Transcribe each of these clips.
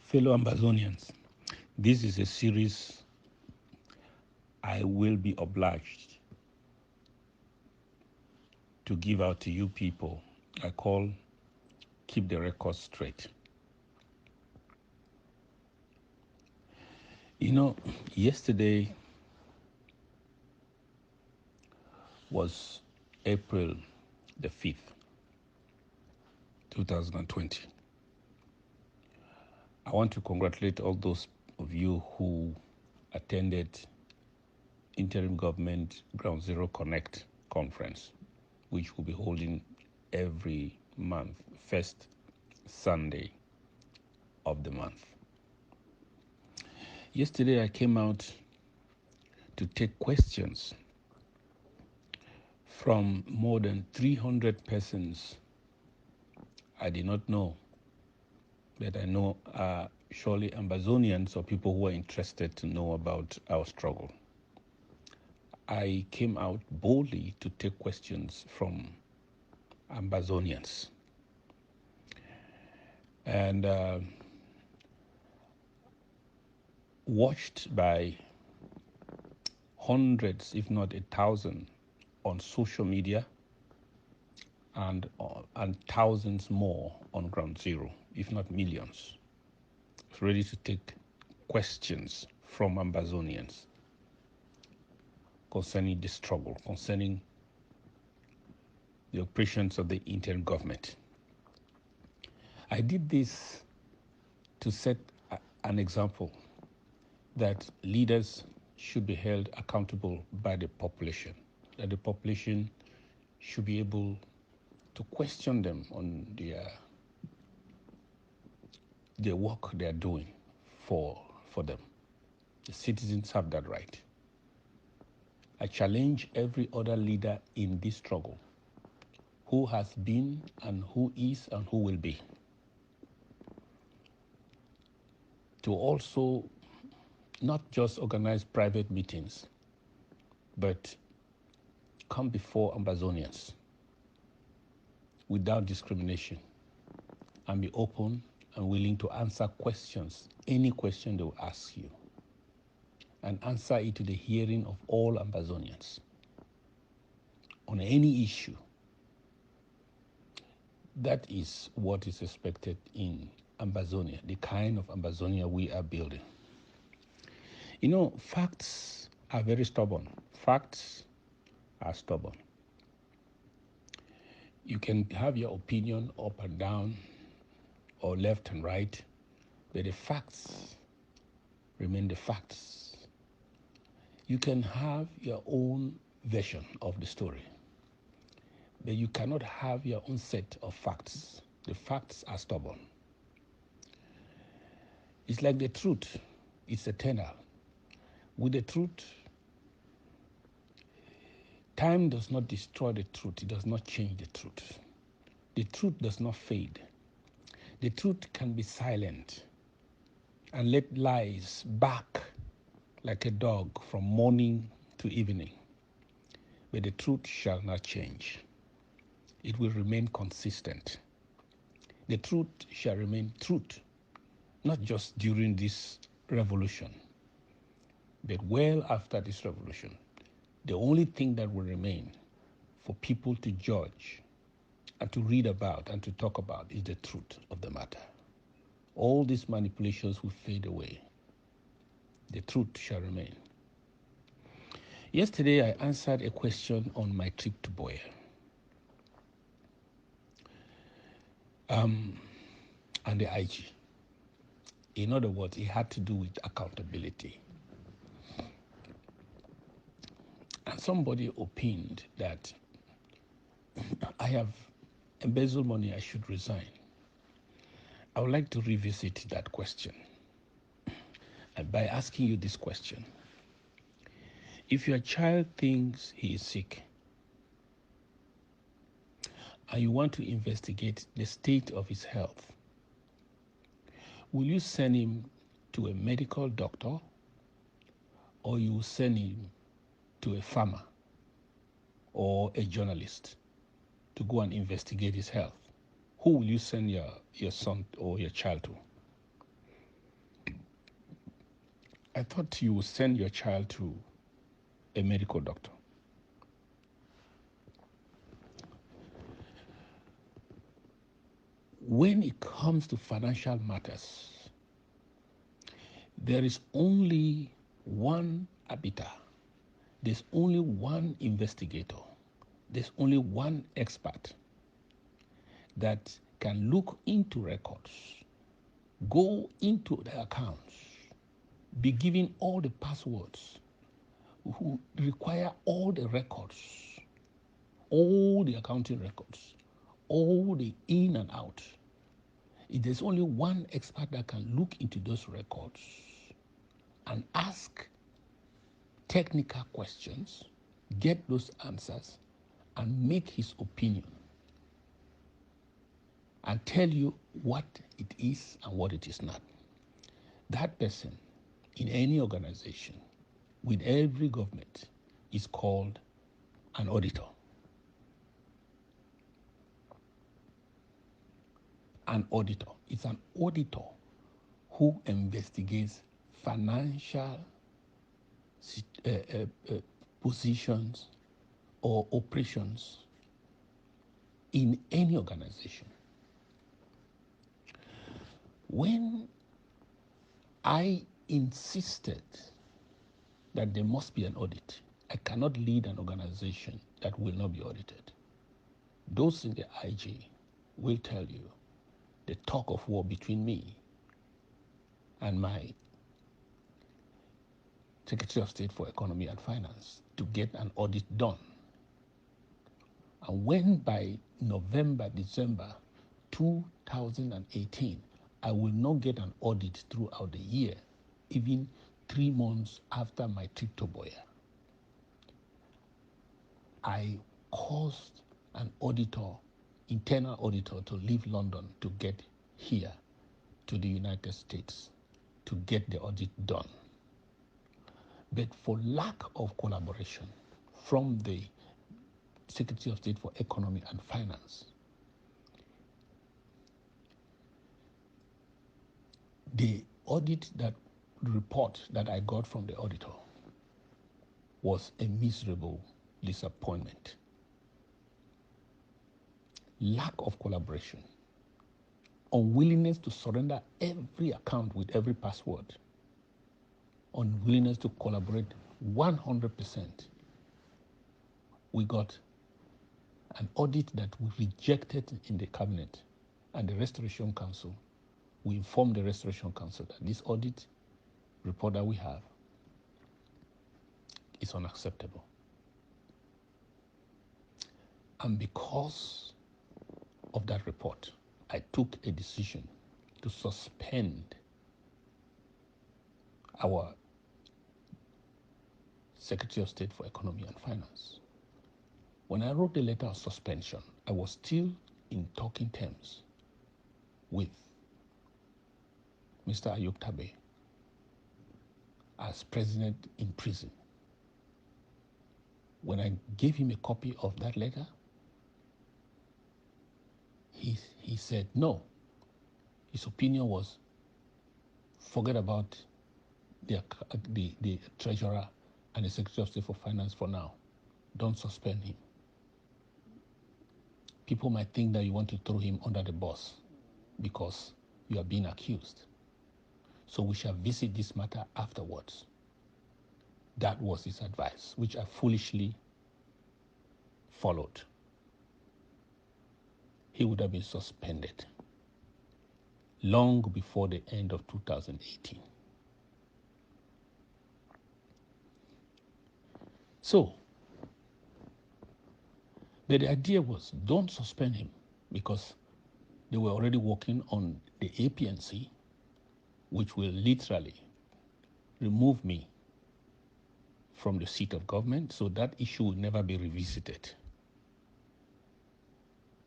Fellow Amazonians, this is a series I will be obliged to give out to you people. I call Keep the Record Straight. You know, yesterday was April the 5th, 2020. I want to congratulate all those of you who attended Interim Government Ground Zero Connect conference, which will be holding every month, first Sunday of the month. Yesterday I came out to take questions from more than 300 persons I did not know, but I know are surely Amazonians or people who are interested to know about our struggle. I came out boldly to take questions from Amazonians. And watched by hundreds, if not 1,000, on social media, and thousands more on Ground Zero, if not millions, ready to take questions from Amazonians concerning the struggle, concerning the operations of the interim government. I did this to set an example that leaders should be held accountable by the population, that the population should be able to question them on the work they are doing for them. The citizens have that right. I challenge every other leader in this struggle who has been and who is and who will be to also not just organize private meetings, but come before Amazonians without discrimination and be open and willing to answer questions, any question they will ask you, and answer it to the hearing of all Amazonians on any issue. That is what is expected in Amazonia, the kind of Amazonia we are building. You know, facts are very stubborn. Facts are stubborn. You can have your opinion up and down or left and right, but the facts remain the facts. You can have your own version of the story, but you cannot have your own set of facts. The facts are stubborn. It's like the truth. It's eternal. With the truth, time does not destroy the truth. It does not change the truth. The truth does not fade. The truth can be silent and let lies bark like a dog from morning to evening. But the truth shall not change. It will remain consistent. The truth shall remain truth, not just during this revolution, but well after this revolution. The only thing that will remain for people to judge and to read about and to talk about is the truth of the matter. All these manipulations will fade away. The truth shall remain. Yesterday, I answered a question on my trip to Boya. And the IG. In other words, it had to do with accountability. And somebody opined that I have embezzled money, I should resign. I would like to revisit that question by asking you this question. If your child thinks he is sick and you want to investigate the state of his health, will you send him to a medical doctor or you send him to a farmer or a journalist to go and investigate his health? Who will you send your son or your child to? I thought you would send your child to a medical doctor. When it comes to financial matters, there is only one arbiter. There's only one investigator. There's only one expert that can look into records, go into the accounts, be given all the passwords, who require all the records, all the accounting records, all the in and out. There's only one expert that can look into those records and ask technical questions, get those answers, and make his opinion and tell you what it is and what it is not. That person in any organization with every government is called an auditor. An auditor. It's an auditor who investigates financial positions or operations in any organization. When I insisted that there must be an audit, I cannot lead an organization that will not be audited. Those in the IG will tell you the talk of war between me and my Secretary of State for Economy and Finance to get an audit done. And when by November, December 2018, I will not get an audit throughout the year, even 3 months after my trip to Boya, I caused an auditor, internal auditor, to leave London to get here to the United States to get the audit done. But for lack of collaboration from the Secretary of State for Economy and Finance, the report that I got from the auditor was a miserable disappointment. Lack of collaboration, unwillingness to surrender every account with every password, unwillingness to collaborate 100%. We got an audit that we rejected in the cabinet and the Restoration Council. We informed the Restoration Council that this audit report that we have is unacceptable. And because of that report, I took a decision to suspend our Secretary of State for Economy and Finance. When I wrote the letter of suspension, I was still in talking terms with Mr. Ayub Tabe as president in prison. When I gave him a copy of that letter, he said no. His opinion was, forget about the treasurer and the Secretary of State for Finance for now. Don't suspend him. People might think that you want to throw him under the bus because you are being accused. So we shall visit this matter afterwards. That was his advice, which I foolishly followed. He would have been suspended long before the end of 2018. So, but the idea was, don't suspend him, because they were already working on the APNC, which will literally remove me from the seat of government, so that issue will never be revisited.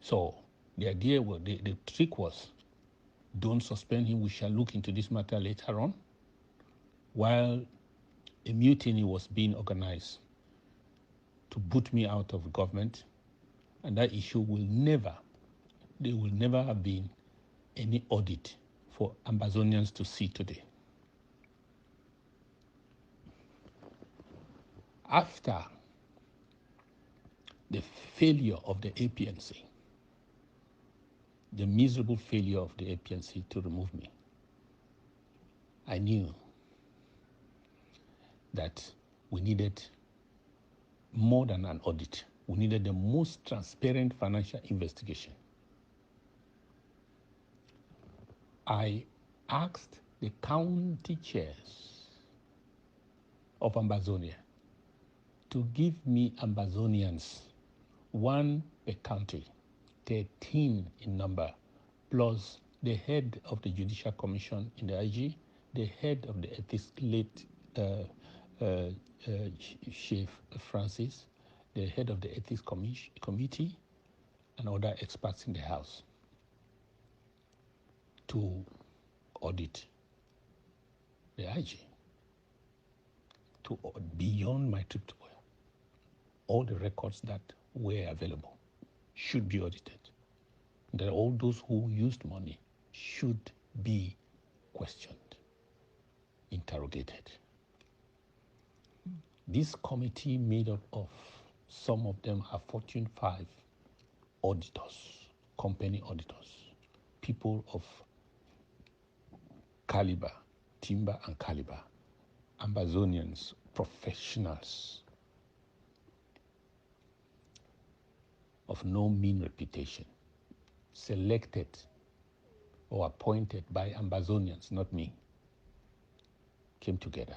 So the idea was, the trick was, don't suspend him, we shall look into this matter later on, while a mutiny was being organized to put me out of government, and that issue will never, there will never have been any audit for Ambazonians to see today. After the failure of the APNC, the miserable failure of the APNC to remove me, I knew that we needed more than an audit. We needed the most transparent financial investigation. I asked the county chairs of Ambazonia to give me Ambazonians, one per county, 13 in number, plus the head of the Judicial Commission in the IG, the head of the ethics, late Chief Francis, the head of the ethics committee, and other experts in the House to audit the IG, to beyond my trip to oil. All the records that were available should be audited. That all those who used money should be questioned, interrogated. This committee, made up of some of them are Fortune 5 auditors, company auditors, people of caliber, timber and caliber, Ambazonians, professionals of no mean reputation, selected or appointed by Ambazonians, not me, came together.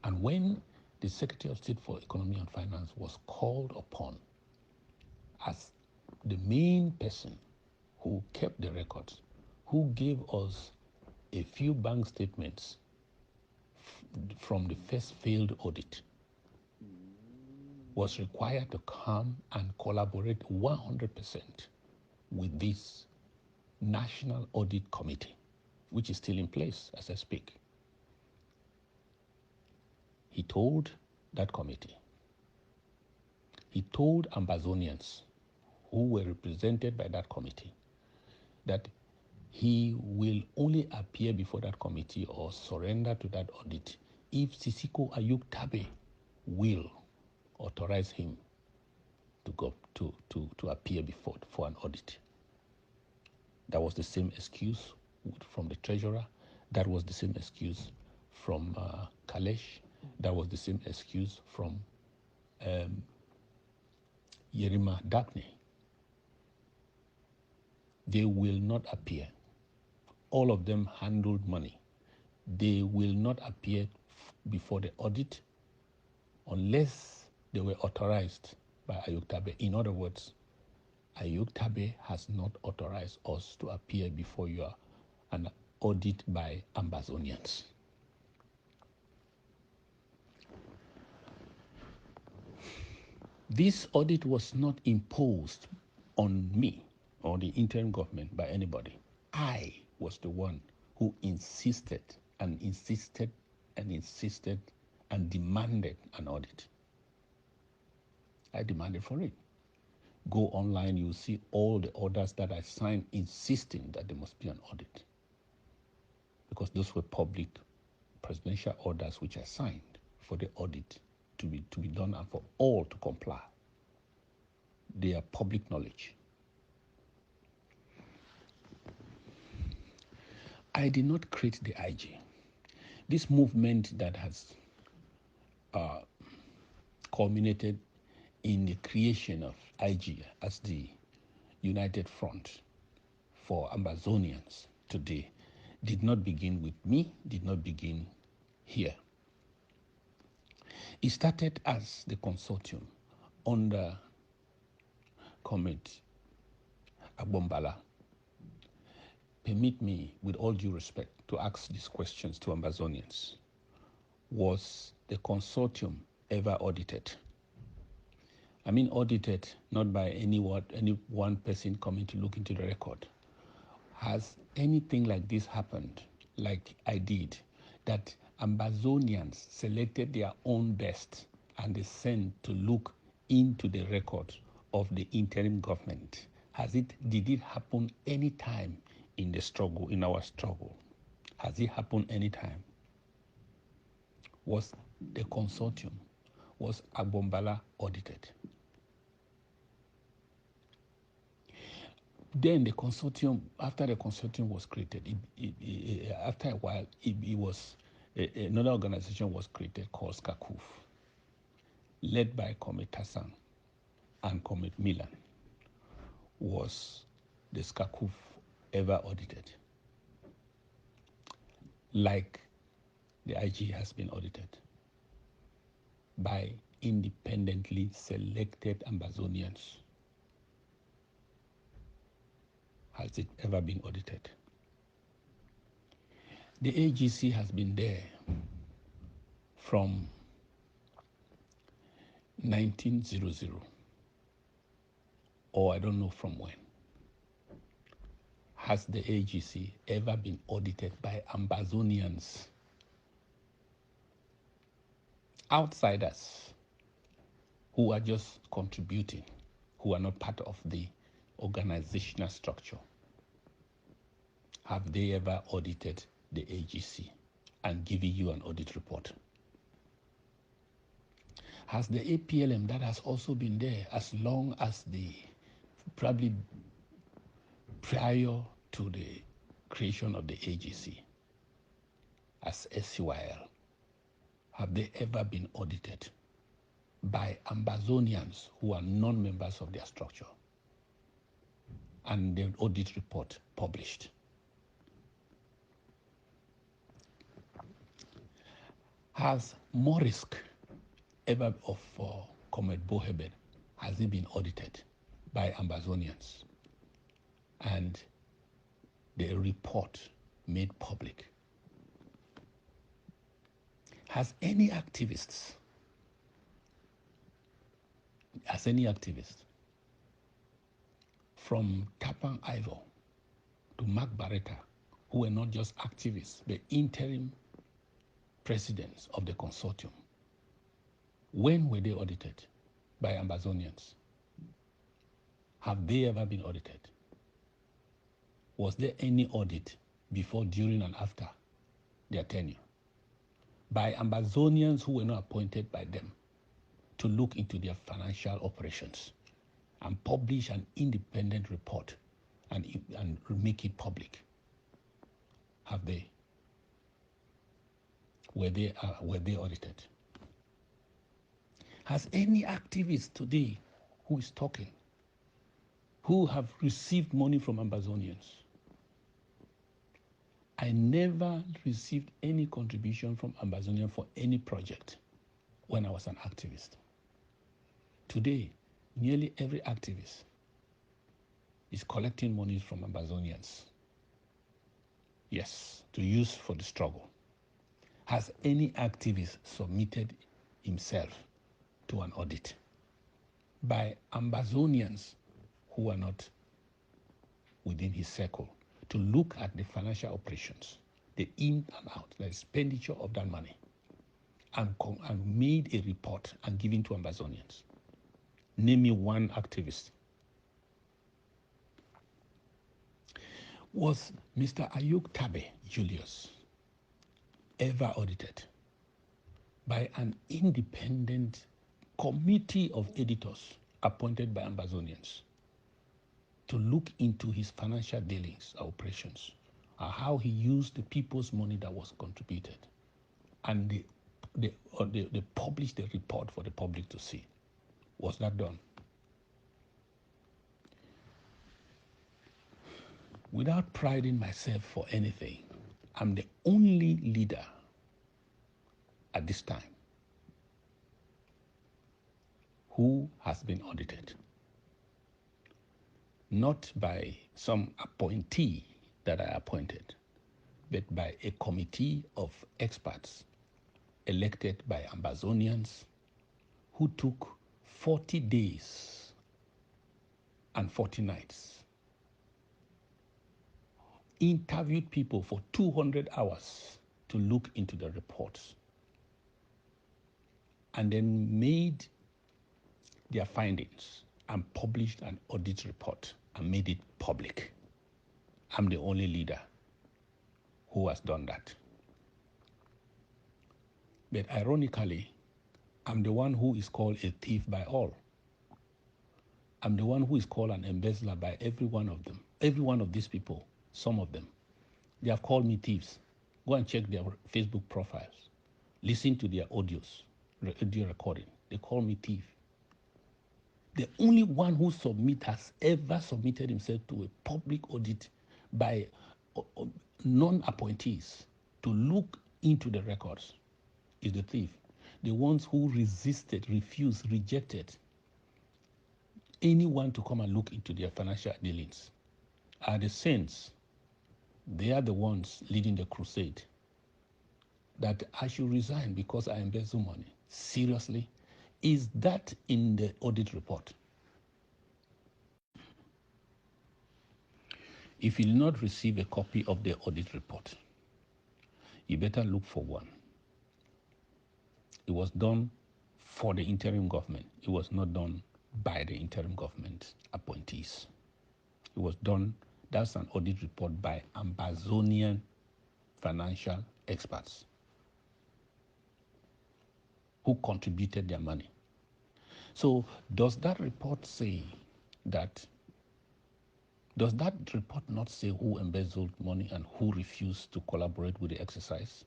And when the Secretary of State for Economy and Finance was called upon as the main person who kept the records, who gave us a few bank statements from the first failed audit, was required to come and collaborate 100% with this National Audit Committee, which is still in place as I speak. He told that committee, he told Ambazonians who were represented by that committee that he will only appear before that committee or surrender to that audit if Sisiko Ayuk Tabe will authorize him to go to appear for an audit. That was the same excuse from the treasurer. That was the same excuse from Kalesh. That was the same excuse from Yerima Daphne. They will not appear. All of them handled money. They will not appear before the audit unless they were authorized by Ayuk Tabe. In other words, Ayuk Tabe has not authorized us to appear before an audit by Ambazonians. This audit was not imposed on me or the interim government by anybody. I was the one who insisted and insisted and insisted and demanded an audit. I demanded for it. Go online, you'll see all the orders that I signed insisting that there must be an audit. Because those were public presidential orders which I signed for the audit to be done and for all to comply. They are public knowledge. I did not create the IG. This movement that has culminated in the creation of IG as the United Front for Ambazonians today did not begin with me, did not begin here. It started as the consortium under Comrade Agbombala. Permit me, with all due respect, to ask these questions to Ambazonians. Was the consortium ever audited? I mean audited not by any one person coming to look into the record. Has anything like this happened, like I did, that Ambazonians selected their own best and they sent to look into the records of the interim government? Did it happen any time in the struggle, in our struggle? Has it happened any time? was the consortium, was Agbombala audited. Then the consortium, after the consortium was created, after a while, another organization was created called SCACUF, led by Comrade Tassan and Comrade Milan. Was the SCACUF ever audited? Like the IG has been audited by independently selected Ambazonians. Has it ever been audited? The AGC has been there from 1900, or I don't know from when. Has the AGC ever been audited by Ambazonians? Outsiders who are just contributing, who are not part of the organizational structure. Have they ever audited the AGC and given you an audit report? Has the APLM, that has also been there as long as probably prior to the creation of the AGC, as SCYL, have they ever been audited by Ambazonians who are non-members of their structure? And the audit report published. Has Morisk ever of Comrade Boheben, has it been audited by Ambazonians and the report made public? Has any activist from Tapan Ivor to Mark Barretta, who were not just activists, but interim presidents of the consortium, when were they audited by Ambazonians? Have they ever been audited? Was there any audit before, during, and after their tenure by Ambazonians who were not appointed by them to look into their financial operations and publish an independent report and make it public? Have they? Were they audited? Has any activist today who is talking, who have received money from Ambazonians? I never received any contribution from Ambazonian for any project when I was an activist. Today, nearly every activist is collecting money from Ambazonians. Yes, to use for the struggle. Has any activist submitted himself to an audit by Ambazonians who are not within his circle to look at the financial operations, the in and out, the expenditure of that money, and made a report and given to Ambazonians? Name me one activist. Was Mr. Ayuk Tabe Julius ever audited by an independent committee of editors appointed by Ambazonians to look into his financial dealings, operations, how he used the people's money that was contributed, and they published the report for the public to see? Was that done? Without priding myself for anything, I'm the only leader at this time who has been audited. Not by some appointee that I appointed, but by a committee of experts elected by Ambazonians who took 40 days and 40 nights, interviewed people for 200 hours to look into the reports, and then made their findings and published an audit report and made it public. I'm the only leader who has done that. But ironically, I'm the one who is called a thief by all. I'm the one who is called an embezzler by every one of them. Every one of these people, some of them, they have called me thieves. Go and check their Facebook profiles. Listen to their audio recording. They call me thief. The only one who has ever submitted himself to a public audit by non-appointees to look into the records is the thief. The ones who resisted, refused, rejected anyone to come and look into their financial dealings are the saints. They are the ones leading the crusade that I should resign because I embezzle money. Seriously? Is that in the audit report? If you do not receive a copy of the audit report, you better look for one. It was done for the interim government. It was not done by the interim government appointees. It was done, that's an audit report by Amazonian financial experts who contributed their money. So does that report not say who embezzled money and who refused to collaborate with the exercise?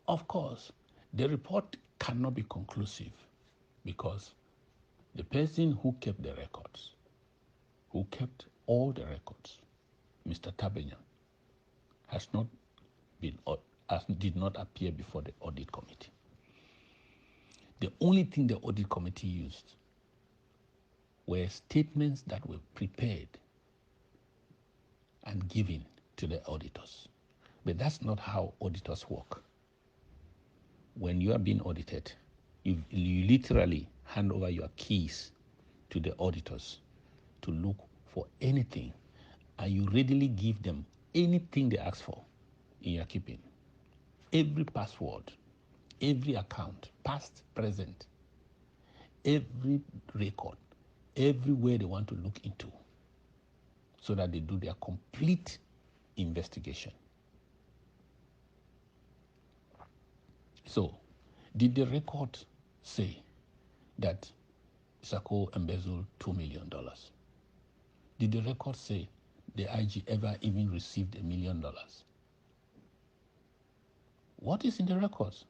Of course, the report cannot be conclusive because the person who kept the records, who kept all the records, Mr. Tabenya, did not appear before the audit committee. The only thing the audit committee used were statements that were prepared and given to the auditors. But that's not how auditors work. When you are being audited, you literally hand over your keys to the auditors to look for anything, and you readily give them anything they ask for in your keeping. Every password, every account, past, present, every record, everywhere they want to look into, so that they do their complete investigation. So, did the record say that Sako embezzled $2 million? Did the record say the IG ever even received $1 million? What is in the records?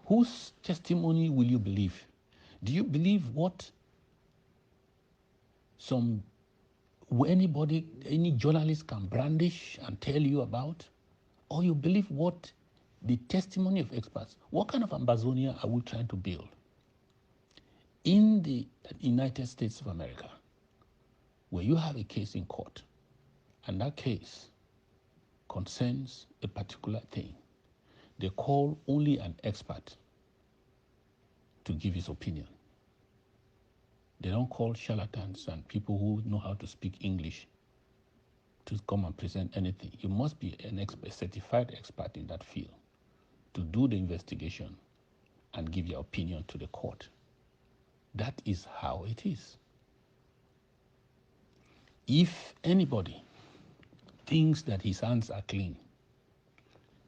Whose testimony will you believe? Do you believe what any journalist can brandish and tell you about? Or you believe what the testimony of experts? What kind of Amazonia are we trying to build? In the United States of America, where you have a case in court, and that case concerns a particular thing, they call only an expert to give his opinion. They don't call charlatans and people who know how to speak English to come and present anything. You must be a certified expert in that field to do the investigation and give your opinion to the court. That is how it is. If anybody thinks that his hands are clean,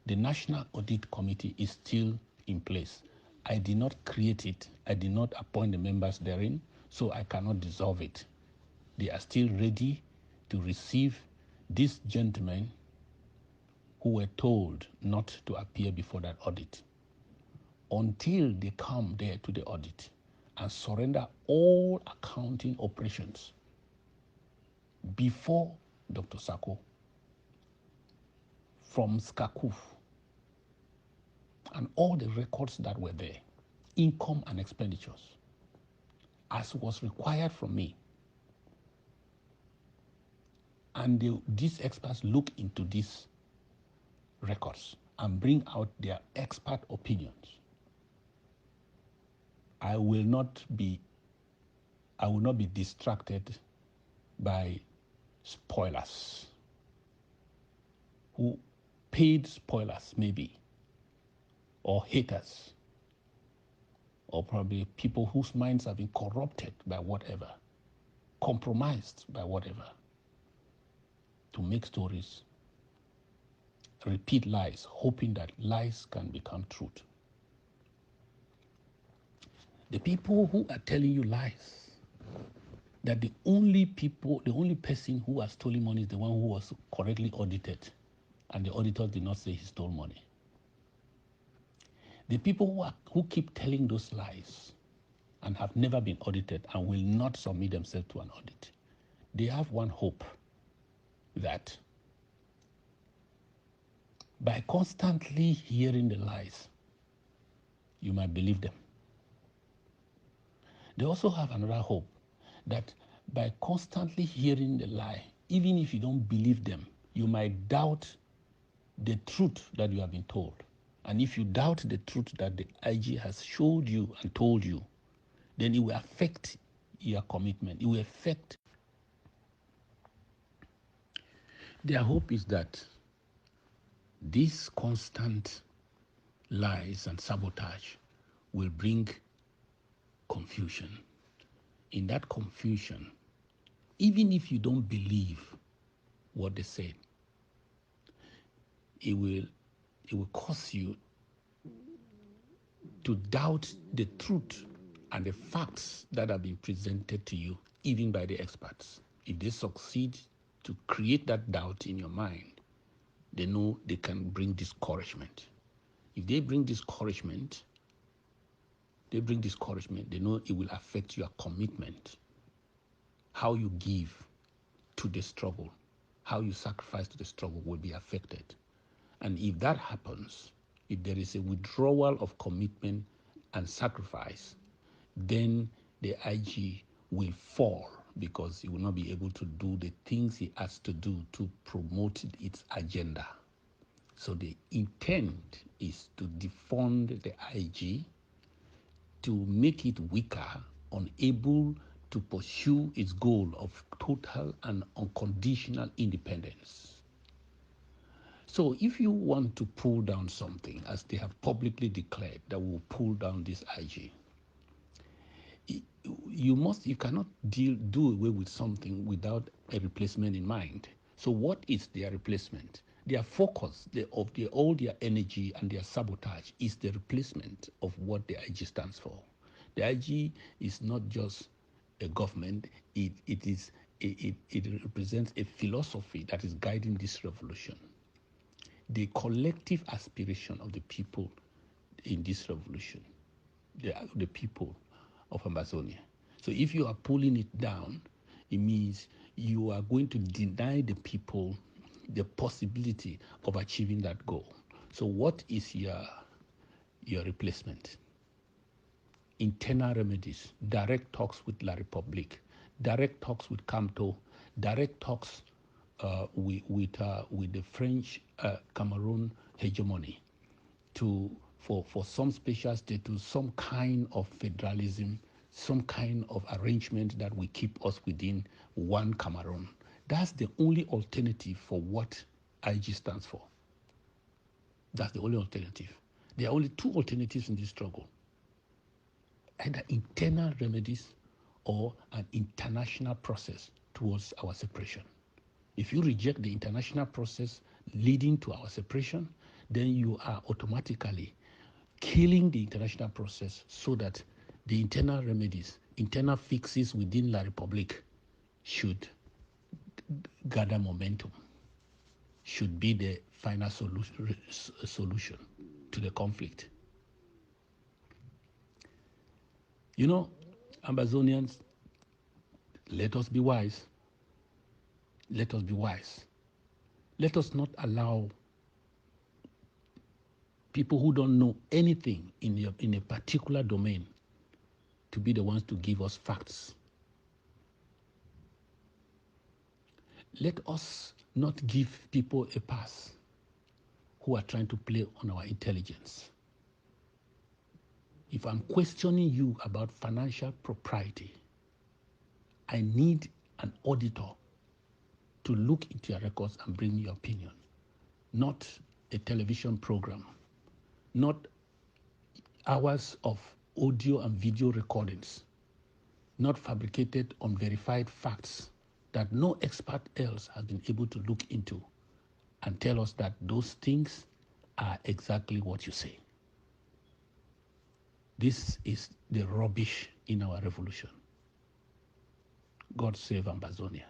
the National Audit Committee is still in place. I did not create it. I did not appoint the members therein, so I cannot dissolve it. They are still ready to receive these gentlemen who were told not to appear before that audit until they come there to the audit and surrender all accounting operations before Dr. Sako from SCACUF and all the records that were there, income and expenditures, as was required from me. And these experts look into these records and bring out their expert opinions. I will not be distracted by spoilers, who paid spoilers maybe, or haters, or probably people whose minds have been corrupted by whatever, compromised by whatever, to make stories repeat lies, hoping that lies can become truth. The people who are telling you lies, that the only person who has stolen money is the one who was correctly audited, and the auditor did not say he stole money. The people who keep telling those lies and have never been audited and will not submit themselves to an audit, they have one hope, that by constantly hearing the lies, you might believe them. They also have another hope, that by constantly hearing the lie, even if you don't believe them, you might doubt the truth that you have been told. And if you doubt the truth that the IG has showed you and told you, then it will affect your commitment. It will affect. Their hope is that this constant lies and sabotage will bring confusion. In that confusion, even if you don't believe what they said, it will cause you to doubt the truth and the facts that have been presented to you, even by the experts. If they succeed to create that doubt in your mind, they know they can bring discouragement. If they bring discouragement, they know it will affect your commitment. How you give to the struggle, how you sacrifice to the struggle will be affected. And if that happens, if there is a withdrawal of commitment and sacrifice, then the IG will fall, because he will not be able to do the things he has to do to promote its agenda. So the intent is to defund the IG, to make it weaker, unable to pursue its goal of total and unconditional independence. So if you want to pull down something, as they have publicly declared that we will pull down this IG, you cannot do away with something without a replacement in mind. So what is their replacement? Their focus all their energy and their sabotage is the replacement of what the IG stands for. The IG is not just a government, it represents a philosophy that is guiding this revolution. The collective aspiration of the people in this revolution, the people of Amazonia. So if you are pulling it down, it means you are going to deny the people the possibility of achieving that goal. So what is your replacement? Internal remedies, direct talks with La Republique, direct talks with Camto, direct talks with the French Cameroon hegemony for some special status, some kind of federalism, some kind of arrangement that will keep us within one Cameroon. That's the only alternative for what IG stands for. That's the only alternative. There are only two alternatives in this struggle: either internal remedies or an international process towards our separation. If you reject the international process leading to our separation, then you are automatically killing the international process, so that the internal remedies, internal fixes within La Republique should gather momentum, should be the final solution to the conflict. You know, Amazonians, let us be wise. Let us be wise. Let us not allow people who don't know anything in a particular domain to be the ones to give us facts. Let us not give people a pass who are trying to play on our intelligence. If I'm questioning you about financial propriety, I need an auditor to look into your records and bring your opinion, not a television program, not hours of audio and video recordings, not fabricated, unverified facts that no expert else has been able to look into and tell us that those things are exactly what you say. This is the rubbish in our revolution. God save Ambazonia.